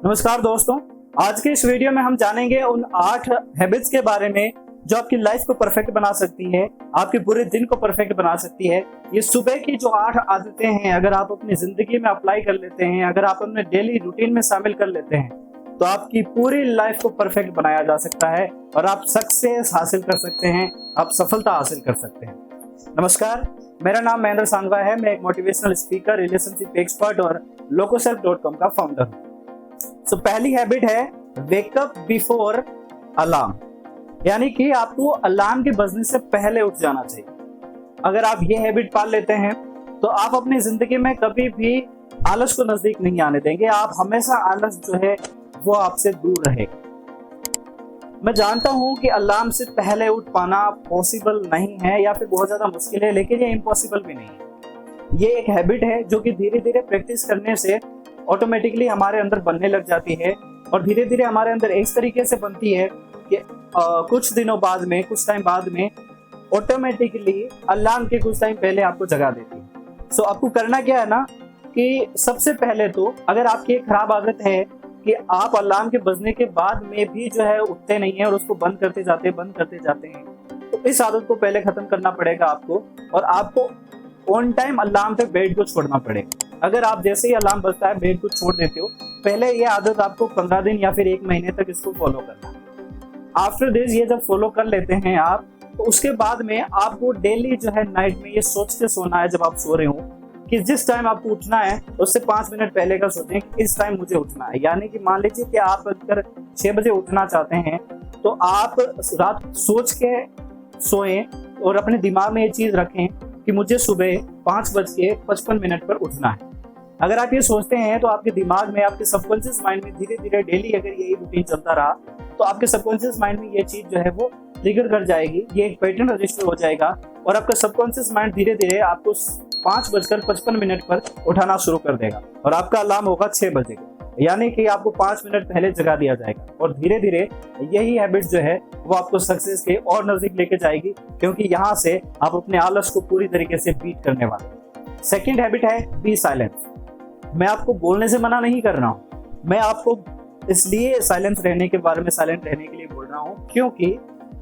नमस्कार दोस्तों, आज के इस वीडियो में हम जानेंगे उन 8 हैबिट्स के बारे में जो आपकी लाइफ को परफेक्ट बना सकती है, आपके पूरे दिन को परफेक्ट बना सकती है। ये सुबह की जो 8 आदतें हैं, अगर आप अपनी जिंदगी में अप्लाई कर लेते हैं, अगर आप अपने डेली रूटीन में शामिल कर लेते हैं, तो आपकी पूरी लाइफ को परफेक्ट बनाया जा सकता है और आप सक्सेस हासिल कर सकते हैं, आप सफलता हासिल कर सकते हैं। नमस्कार, मेरा नाम महेंद्र सांगवा है। मैं एक मोटिवेशनल स्पीकर, रिलेशनशिप एक्सपर्ट और locoself.com का फाउंडर हूँ। तो पहली हैबिट है वेकअप बिफोर अलार्म, यानी कि आपको अलार्म के बजने से पहले उठ जाना चाहिए। अगर आप ये हैबिट पाल लेते हैं तो आप अपनी जिंदगी में कभी भी आलस को नजदीक नहीं आने देंगे। आप हमेशा आलस जो है वो आपसे दूर रहेगा। मैं जानता हूं कि अलार्म से पहले उठ पाना पॉसिबल नहीं है या फिर बहुत ज्यादा मुश्किल है, लेकिन ये इम्पॉसिबल भी नहीं है। ये एक हैबिट है जो कि धीरे धीरे प्रैक्टिस करने से ऑटोमेटिकली हमारे अंदर बनने लग जाती है और धीरे धीरे हमारे अंदर इस तरीके से बनती है कि कुछ दिनों बाद में, कुछ टाइम बाद में ऑटोमेटिकली अलार्म के कुछ टाइम पहले आपको जगा देती है। सो आपको करना क्या है ना कि सबसे पहले तो अगर आपकी एक खराब आदत है कि आप अलार्म के बजने के बाद में भी जो है उठते नहीं है और उसको बंद करते जाते हैं, तो इस आदत को पहले खत्म करना पड़ेगा आपको और आपको ऑन टाइम अलार्म पे बेड को छोड़ना पड़ेगा। अगर आप जैसे ही अलार्म बजता है बेड को छोड़ देते हो, पहले ये आदत आपको 15 दिन या फिर 1 महीने तक इसको फॉलो करना है। आफ्टर दिस ये जब फॉलो कर लेते हैं आप, तो उसके बाद में आपको डेली जो है नाइट में ये सोच के सोना है, जब आप सो रहे हो, कि जिस टाइम आपको उठना है उससे 5 मिनट पहले का सोचें कि इस टाइम मुझे उठना है। यानी कि मान लीजिए कि आप अगर 6 बजे उठना चाहते हैं तो आप रात सोच के सोएं और अपने दिमाग में ये चीज रखें कि मुझे सुबह 5:55 पर उठना है। अगर आप ये सोचते हैं तो आपके दिमाग में, आपके सबकॉन्शियस माइंड में धीरे धीरे डेली अगर यही रूटीन चलता रहा तो आपके सबकॉन्शियस माइंड में ये चीज जो है वो ट्रिगर कर जाएगी, ये एक पैटर्न रजिस्टर हो जाएगा और आपका सबकॉन्शियस माइंड धीरे धीरे आपको 5:55 पर उठाना शुरू कर देगा और आपका अलार्म होगा 6 बजे, यानी कि आपको 5 मिनट पहले जगा दिया जाएगा। और धीरे धीरे यही हैबिट जो है वो आपको सक्सेस के और नजदीक लेके जाएगी, क्योंकि यहाँ से आप अपने आलस को पूरी तरीके से बीट करने वाले। सेकेंड हैबिट है बी साइलेंट। मैं आपको बोलने से मना नहीं कर रहा हूँ, मैं आपको इसलिए साइलेंट रहने के लिए बोल रहा हूँ क्योंकि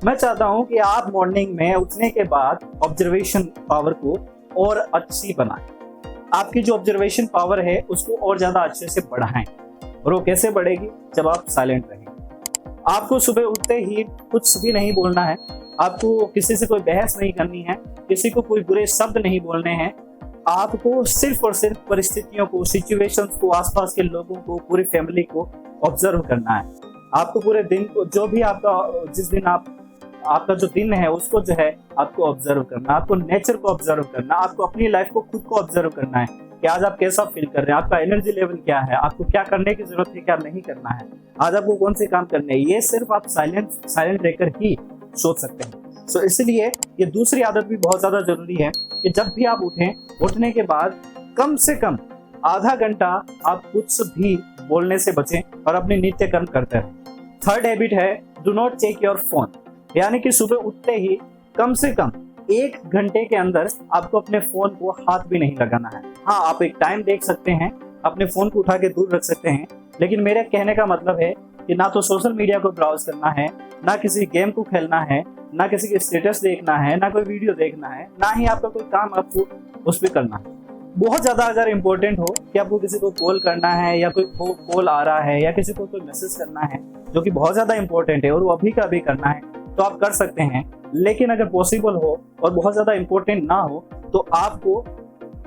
मैं चाहता हूँ कि आप मॉर्निंग में उठने के बाद ऑब्जर्वेशन पावर को और अच्छी बनाएं। आपकी जो ऑब्जर्वेशन पावर है उसको और ज्यादा अच्छे से बढ़ाएं। और वो कैसे बढ़ेगी? जब आप साइलेंट रहेंगे। आपको सुबह उठते ही कुछ भी नहीं बोलना है, आपको किसी से कोई बहस नहीं करनी है, किसी को कोई बुरे शब्द नहीं बोलने हैं। आपको सिर्फ और सिर्फ परिस्थितियों को, सिचुएशंस को, आसपास के लोगों को, पूरी फैमिली को ऑब्जर्व करना है। आपको पूरे दिन को, जो भी आपका, जिस दिन आपका जो दिन है उसको जो है आपको ऑब्जर्व करना, आपको नेचर को ऑब्जर्व करना, आपको अपनी लाइफ को खुद को ऑब्जर्व करना है कि आज आप कैसा फील कर रहे हैं, आपका एनर्जी लेवल क्या है, आपको क्या करने की जरूरत है, क्या नहीं करना है, आज आपको कौन से काम करने हैं। ये सिर्फ आप साइलेंट रहकर ही सोच सकते हैं। सो इसलिए ये दूसरी आदत भी बहुत ज्यादा जरूरी है कि जब भी आप उठें, उठने के बाद कम से कम आधा घंटा आप कुछ भी बोलने से बचें और अपने नित्य कर्म करते रहें। थर्ड हैबिट है do not check your phone, यानी कि सुबह उठते ही कम से कम 1 घंटे के अंदर आपको अपने फोन को हाथ भी नहीं लगाना है। हाँ, आप एक टाइम देख सकते हैं, अपने फोन को उठा के दूर रख सकते हैं, लेकिन मेरे कहने का मतलब है कि ना तो सोशल मीडिया को ब्राउज करना है, ना किसी गेम को खेलना है, ना किसी के स्टेटस देखना है, ना कोई वीडियो देखना है, ना ही आपका कोई काम आपको उस पर करना है। बहुत ज्यादा अगर इम्पोर्टेंट हो कि आपको किसी को कॉल करना है या कोई कॉल आ रहा है या किसी को कोई मैसेज करना है जो कि बहुत ज्यादा इम्पोर्टेंट है और वो अभी का अभी करना है, तो आप कर सकते हैं। लेकिन अगर पॉसिबल हो और बहुत ज्यादा इम्पोर्टेंट ना हो तो आपको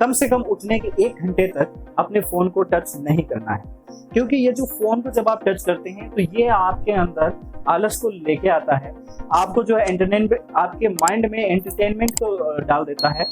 कम से कम उठने के 1 घंटे तक अपने फोन को टच नहीं करना है, क्योंकि ये जो फोन को जब आप टच करते हैं तो ये आपके अंदर आलस को लेके आता है, आपको जो है आपके माइंड में एंटरटेनमेंट को डाल देता है,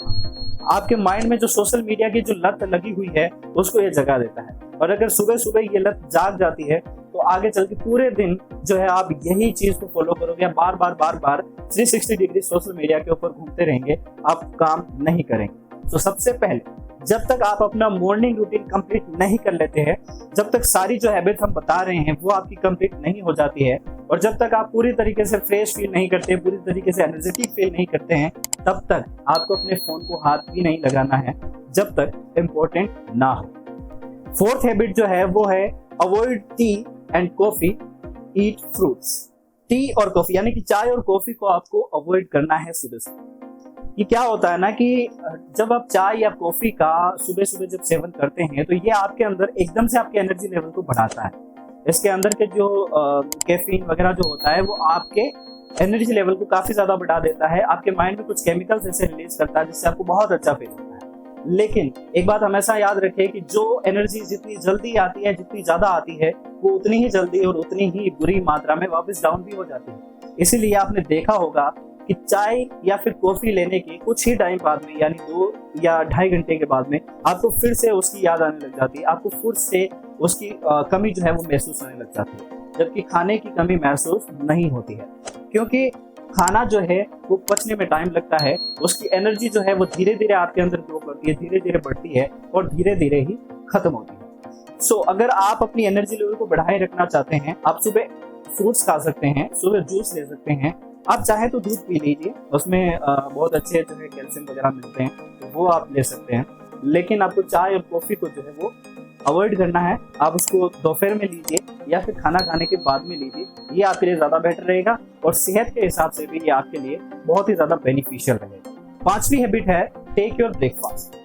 आपके माइंड में जो सोशल मीडिया की जो लत लगी हुई है उसको ये जगा देता है। और अगर सुबह सुबह ये लत जाग जाती है तो आगे चल के पूरे दिन जो है आप यही चीज को फॉलो करोगे, बार बार 360 डिग्री सोशल मीडिया के ऊपर घूमते रहेंगे, आप काम नहीं करेंगे। तो सबसे पहले जब तक आप अपना मॉर्निंग रूटीन कंप्लीट नहीं कर लेते हैं, जब तक सारी जो हैबिट हम बता रहे हैं वो आपकी कंप्लीट नहीं हो जाती है, और जब तक आप पूरी तरीके से फ्रेश फील नहीं करते, पूरी तरीके से एनर्जेटिक फील नहीं करते हैं, तब तक आपको अपने फोन को हाथ भी नहीं लगाना है जब तक इम्पोर्टेंट ना हो। फोर्थ हैबिट जो है वो है avoid T and coffee, eat fruits. T और कॉफी यानी कि चाय और कॉफी को आपको अवॉइड करना है सुबह सुबह। ये क्या होता है ना कि जब आप चाय या कॉफी का सुबह सुबह जब सेवन करते हैं तो ये आपके अंदर एकदम से आपके एनर्जी लेवल को बढ़ाता है। इसके अंदर के जो कैफीन वगैरह जो होता है वो आपके एनर्जी लेवल को काफी ज्यादा बढ़ा देता है। आपके माइंड में कुछ केमिकल्स ऐसे रिलीज करता है जिससे आपको बहुत अच्छा फील होता है। लेकिन एक बात हमेशा याद रखें कि जो एनर्जी जितनी जल्दी आती है, जितनी ज्यादा आती है, वो उतनी ही जल्दी और उतनी ही बुरी मात्रा में वापस डाउन भी हो जाती है। इसीलिए आपने देखा होगा कि चाय या फिर कॉफी लेने के कुछ ही टाइम बाद में, यानी 2 या 2.5 घंटे के बाद में आपको फिर से उसकी याद आने लग जाती है, आपको फिर से उसकी कमी जो है वो महसूस होने लग जाती है। जबकि खाने की कमी महसूस नहीं होती है, क्योंकि खाना जो है वो पचने में टाइम लगता है। उसकी एनर्जी जो है वो धीरे धीरे आपके अंदर ग्रो करती है, धीरे धीरे बढ़ती है और धीरे धीरे ही खत्म होती है। सो अगर आप अपनी एनर्जी लेवल को बढ़ाए रखना चाहते हैं, आप सुबह फ्रूट्स खा सकते हैं, सुबह जूस ले सकते हैं, आप चाहे तो दूध पी लीजिए, उसमें बहुत अच्छे जो है कैल्शियम वगैरह मिलते हैं, तो वो आप ले सकते हैं। लेकिन आपको चाय और कॉफी को जो है वो अवॉइड करना है। आप उसको दोपहर में लीजिए या फिर खाना खाने के बाद में लीजिए, ये आपके लिए ज़्यादा बेटर रहेगा और सेहत के हिसाब से भी ये आपके लिए बहुत ही ज़्यादा बेनिफिशियल रहेगा। 5वीं हैबिट है टेक योर ब्रेकफास्ट।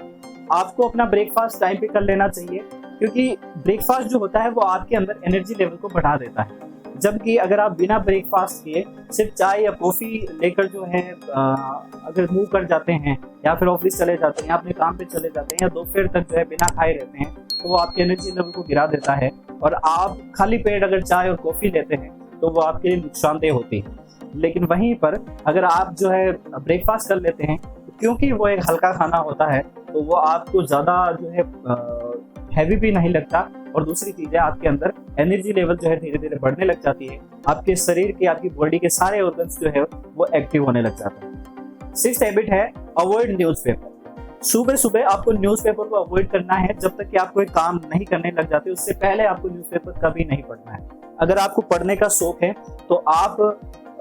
आपको अपना ब्रेकफास्ट टाइम पे कर लेना चाहिए, क्योंकि ब्रेकफास्ट जो होता है वो आपके अंदर एनर्जी लेवल को बढ़ा देता है। जबकि अगर आप बिना ब्रेकफास्ट किए सिर्फ चाय या कॉफ़ी लेकर जो है अगर मूव कर जाते हैं या फिर ऑफिस चले जाते हैं, अपने काम पे चले जाते हैं या दोपहर तक जो है बिना खाए रहते हैं, तो वो आपके एनर्जी लेवल को गिरा देता है। और आप खाली पेट अगर चाय और कॉफ़ी लेते हैं तो वो आपके लिए नुकसानदेह होती है। लेकिन वहीं पर अगर आप जो है ब्रेकफास्ट कर लेते हैं, तो क्योंकि वो एक हल्का खाना होता है तो वो आपको ज़्यादा जो है हैवी भी नहीं लगता। और दूसरी चीज़ है, आपके अंदर एनर्जी लेवल जो है धीरे धीरे बढ़ने लग जाती है। आपके शरीर के, आपकी बॉडी के सारे ऑर्गन्स जो है वो एक्टिव होने लग जाते हैं। 6th हैबिट है अवॉइड न्यूज़पेपर। सुबह सुबह आपको न्यूज़पेपर को अवॉइड करना है। जब तक कि आप कोई काम नहीं करने लग जाते उससे पहले आपको न्यूज़पेपर कभी नहीं पढ़ना है। अगर आपको पढ़ने का शौक है तो आप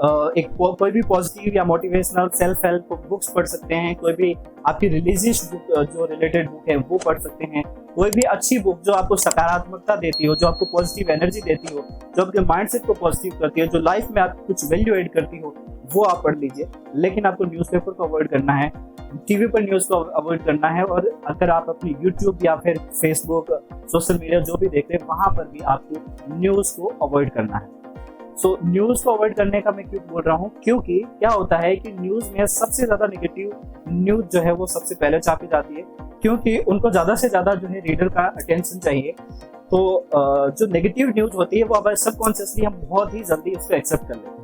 कोई भी पॉजिटिव या मोटिवेशनल सेल्फ हेल्प बुक्स पढ़ सकते हैं, कोई भी आपकी रिलीजियस बुक जो रिलेटेड बुक है वो पढ़ सकते हैं, कोई भी अच्छी बुक जो आपको सकारात्मकता देती हो, जो आपको पॉजिटिव एनर्जी देती हो, जो आपके माइंडसेट को पॉजिटिव करती है, जो लाइफ में आप कुछ वैल्यू ऐड करती हो, वो आप पढ़ लीजिए। लेकिन आपको न्यूज़पेपर को अवॉइड करना है, टीवी पर न्यूज़ को अवॉइड करना है। और अगर आप अपनी यूट्यूब या फिर फेसबुक, सोशल मीडिया जो भी देख रहे हैं, वहाँ पर भी आपको न्यूज़ को अवॉइड करना है। सो न्यूज़ को अवॉइड करने का मैं क्यों बोल रहा हूँ, क्योंकि क्या होता है कि न्यूज़ में सबसे ज़्यादा नेगेटिव न्यूज़ जो है वो सबसे पहले छापी जाती है, क्योंकि उनको ज़्यादा से ज़्यादा जो है रीडर का अटेंशन चाहिए। तो जो नेगेटिव न्यूज़ होती है वो अब सबकॉन्शियसली हम बहुत ही जल्दी उसको एक्सेप्ट कर लेते हैं,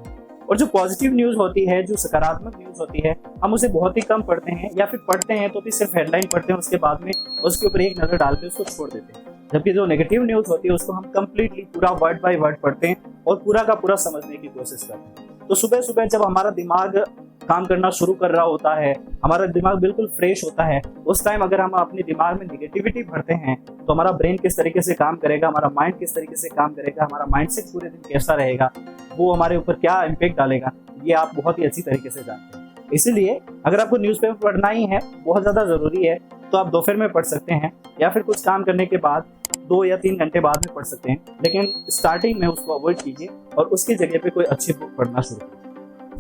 और जो पॉजिटिव न्यूज़ होती है, जो सकारात्मक न्यूज़ होती है, हम उसे बहुत ही कम पढ़ते हैं, या फिर पढ़ते हैं तो भी सिर्फ हेडलाइन पढ़ते हैं, उसके बाद में उसके ऊपर एक नज़र डाल के उसको छोड़ देते हैं। जबकि जो नेगेटिव न्यूज़ होती है उसको हम कंप्लीटली पूरा वर्ड बाय वर्ड पढ़ते हैं और पूरा का पूरा समझने की कोशिश करते हैं। तो सुबह सुबह जब हमारा दिमाग काम करना शुरू कर रहा होता है, हमारा दिमाग बिल्कुल फ्रेश होता है, उस टाइम अगर हम अपने दिमाग में निगेटिविटी भरते हैं तो हमारा ब्रेन किस तरीके से काम करेगा, हमारा माइंड किस तरीके से काम करेगा, हमारा माइंडसेट पूरे दिन कैसा रहेगा, वो हमारे ऊपर क्या इम्पैक्ट डालेगा, ये आप बहुत ही अच्छी तरीके से जानते हैं। इसीलिए अगर आपको न्यूज़पेपर पढ़ना ही है, बहुत ज़्यादा ज़रूरी है, तो आप दोपहर में पढ़ सकते हैं या फिर कुछ काम करने के बाद 2 या 3 घंटे बाद में पढ़ सकते हैं। लेकिन स्टार्टिंग में उसको अवॉइड कीजिए और उसकी जगह पे कोई अच्छी बुक पढ़ना शुरू कीजिए।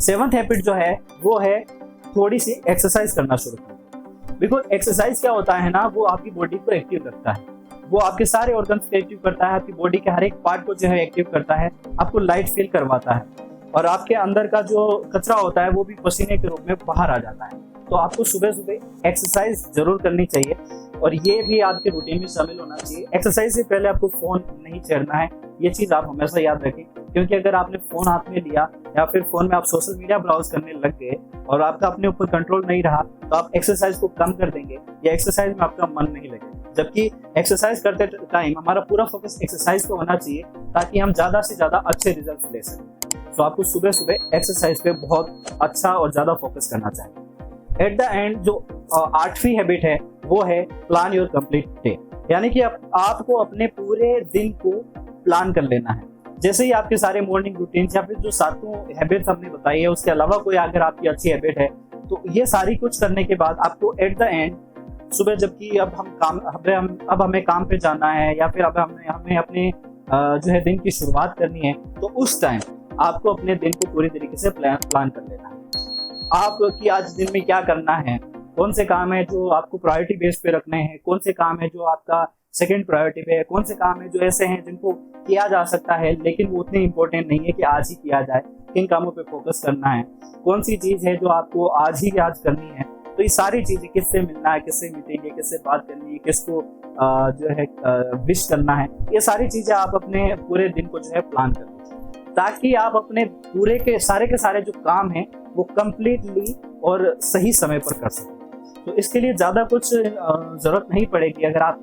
7th हैबिट जो है वो है थोड़ी सी एक्सरसाइज करना शुरू कीजिए। बिकॉज एक्सरसाइज क्या होता है ना, वो आपकी बॉडी को एक्टिव रखता है, वो आपके सारे ऑर्गन्स को एक्टिव करता है, आपकी बॉडी के हर एक पार्ट को जो है एक्टिव करता है, आपको लाइट फील करवाता है, और आपके अंदर का जो कचरा होता है वो भी पसीने के रूप में बाहर आ जाता है। तो आपको सुबह सुबह एक्सरसाइज जरूर करनी चाहिए और ये भी आपके रूटीन में शामिल होना चाहिए। एक्सरसाइज से पहले आपको फ़ोन नहीं छेड़ना है, ये चीज़ आप हमेशा याद रखें, क्योंकि अगर आपने फ़ोन हाथ में लिया या फिर फ़ोन में आप सोशल मीडिया ब्राउज करने लग गए और आपका अपने ऊपर कंट्रोल नहीं रहा, तो आप एक्सरसाइज को कम कर देंगे या एक्सरसाइज में आपका मन नहीं लगेगा। जबकि एक्सरसाइज करते टाइम हमारा पूरा फोकस एक्सरसाइज पे होना चाहिए ताकि हम ज़्यादा से ज़्यादा अच्छे रिजल्ट ले सकें। तो आपको सुबह सुबह एक्सरसाइज पे बहुत अच्छा और ज़्यादा फोकस करना चाहिए। एट द एंड जो 8वीं हैबिट है वो है प्लान योर कंप्लीट डे, यानी कि आपको अपने पूरे दिन को प्लान कर लेना है। जैसे ही आपके सारे मॉर्निंग रूटीन या फिर जो 7 हैबिट्स हमने बताई है उसके अलावा कोई अगर आपकी अच्छी हैबिट है, तो ये सारी कुछ करने के बाद आपको एट द एंड सुबह, जबकि अब हमें काम पे जाना है या फिर अब हमें अपने जो है दिन की शुरुआत करनी है, तो उस टाइम आपको अपने दिन को पूरी तरीके से प्लान कर लेना है। आपकी आज दिन में क्या करना है, कौन से काम है जो आपको प्रायोरिटी बेस पे रखने हैं, कौन से काम है जो आपका सेकंड प्रायोरिटी पे है, कौन से काम है जो ऐसे हैं जिनको किया जा सकता है लेकिन वो उतने इंपॉर्टेंट नहीं है कि आज ही किया जाए, किन कामों पे फोकस करना है, कौन सी चीज़ है जो आपको आज करनी है। तो ये सारी चीज़ें, किससे मिलना है, किससे मीटिंग है, किससे बात करनी है, किसको जो है विश करना है, ये सारी चीज़ें आप अपने पूरे दिन को जो है प्लान कर लीजिए, ताकि आप अपने पूरे के सारे जो काम हैं वो कम्प्लीटली और सही समय पर कर सकें। तो इसके लिए ज़्यादा कुछ ज़रूरत नहीं पड़ेगी। अगर आप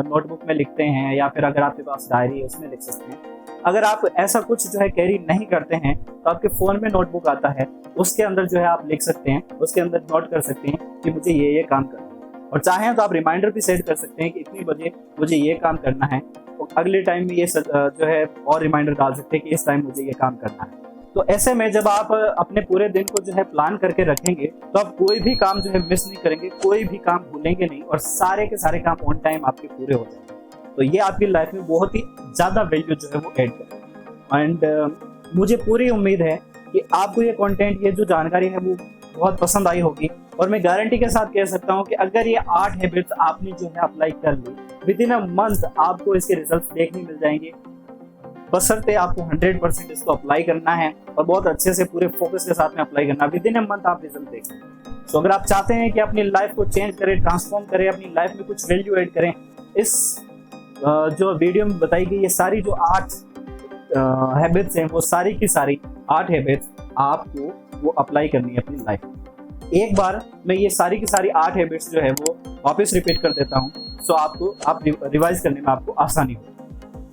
नोटबुक में लिखते हैं या फिर अगर आपके पास डायरी है उसमें लिख सकते हैं। अगर आप ऐसा कुछ जो है कैरी नहीं करते हैं तो आपके फ़ोन में नोटबुक आता है, उसके अंदर जो है आप लिख सकते हैं, उसके अंदर नोट कर सकते हैं कि मुझे ये काम करना है। और चाहें तो आप रिमाइंडर भी सेट कर सकते हैं कि इतनी बजे मुझे ये काम करना है, और अगले टाइम में ये जो है और रिमाइंडर डाल सकते हैं कि इस टाइम मुझे ये काम करना है। तो ऐसे में जब आप अपने पूरे दिन को जो है प्लान करके रखेंगे तो आप कोई भी काम जो है मिस नहीं करेंगे, कोई भी काम भूलेंगे नहीं, और सारे के सारे काम ऑन टाइम आपके पूरे हो जाएंगे। तो ये आपकी लाइफ में बहुत ही ज़्यादा वैल्यू जो है वो ऐड करेगा। एंड मुझे पूरी उम्मीद है कि आपको ये कंटेंट, ये जो जानकारी है वो बहुत पसंद आई होगी, और मैं गारंटी के साथ कह सकता हूँ कि अगर ये 8 हैबिट्स आपने जो है अप्लाई कर ली, विद इन अ मंथ आपको इसके रिजल्ट देखने मिल जाएंगे। बशर्ते आपको 100% इसको अप्लाई करना है और बहुत अच्छे से पूरे फोकस के साथ में अप्लाई करना है, विद इन अ मंथ आप रिजल्ट देख सकते हैं। तो अगर आप चाहते हैं कि अपनी लाइफ को चेंज करें, ट्रांसफॉर्म करें, अपनी लाइफ में कुछ वैल्यू ऐड करें, इस जो वीडियो में बताई गई ये सारी जो 8 हैबिट्स हैं, वो सारी की सारी 8 हैबिट्स आपको वो अप्लाई करनी है अपनी लाइफ में। एक बार मैं ये सारी की सारी 8 हैबिट्स जो है वो वापस रिपीट कर देता हूँ, सो आप रिवाइज करने में आपको आसानी हो।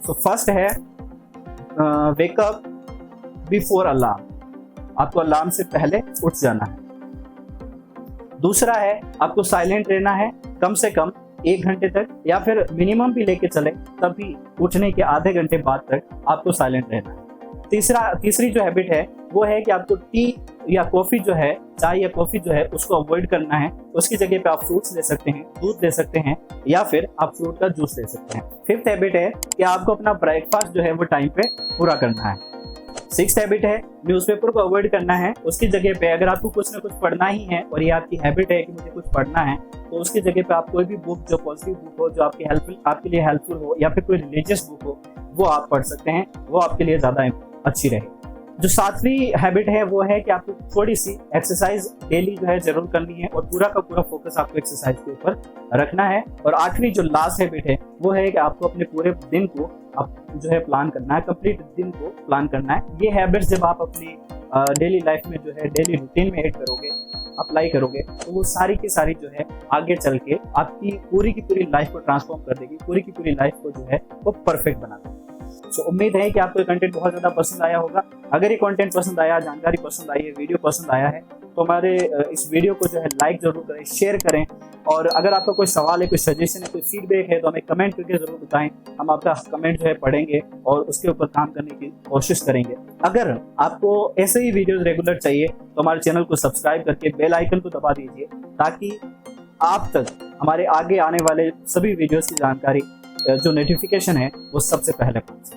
सो फर्स्ट है वेक अप बिफोर अलार्म, आपको अलार्म से पहले उठ जाना है। दूसरा है आपको साइलेंट रहना है कम से कम 1 घंटे तक, या फिर मिनिमम भी लेके चले तभी उठने के आधे घंटे बाद तक आपको साइलेंट रहना है। तीसरी जो हैबिट है वो है कि आपको टी या कॉफ़ी जो है, चाय या कॉफ़ी जो है उसको अवॉइड करना है। उसकी जगह पे आप फ्रूट्स ले सकते हैं, दूध ले सकते हैं, या फिर आप फ्रूट का जूस ले सकते हैं। 5th हैबिट है कि आपको अपना ब्रेकफास्ट जो है वो टाइम पे पूरा करना है। 6th हैबिट है न्यूज़पेपर को अवॉइड करना है। उसकी जगह पे अगर आपको कुछ ना कुछ पढ़ना ही है और ये आपकी हैबिट है कि मुझे कुछ पढ़ना है, तो उसकी जगह पे आप कोई भी बुक जो पॉजिटिव बुक हो, जो आपके लिए हेल्पफुल हो, या फिर कोई रिलीजियस बुक हो, वो आप पढ़ सकते हैं, वो आपके लिए ज़्यादा अच्छी रहे। जो 7वीं हैबिट है वो है कि आपको थोड़ी सी एक्सरसाइज डेली जो है जरूर करनी है, और पूरा का पूरा फोकस आपको एक्सरसाइज के ऊपर रखना है। और 8वीं जो लास्ट हैबिट है वो है कि आपको अपने पूरे दिन को जो है प्लान करना है, कंप्लीट दिन को प्लान करना है। ये हैबिट्स जब आप अपनी डेली लाइफ में जो है डेली रूटीन में ऐड करोगे, अप्लाई करोगे, तो वो सारी की सारी जो है आगे चल के आपकी पूरी की पूरी लाइफ को ट्रांसफॉर्म कर देगी, पूरी की पूरी लाइफ को जो है वो परफेक्ट बना देगी। सो उम्मीद है कि आपको ये कंटेंट बहुत ज़्यादा पसंद आया होगा। अगर ये कंटेंट पसंद आया, जानकारी पसंद आई है, वीडियो पसंद आया है, तो हमारे इस वीडियो को जो है लाइक ज़रूर करें, शेयर करें। और अगर आपका कोई सवाल है, कोई सजेशन है, कोई फीडबैक है, तो हमें कमेंट करके ज़रूर बताएं। हम आपका कमेंट जो है पढ़ेंगे और उसके ऊपर काम करने की कोशिश करेंगे। अगर आपको ऐसे ही वीडियोज़ रेगुलर चाहिए तो हमारे चैनल को सब्सक्राइब करके बेल आइकन को दबा दीजिए, ताकि आप तक हमारे आगे आने वाले सभी वीडियोज़ की जानकारी, जो नोटिफिकेशन है, वो सबसे पहले पहुंचे।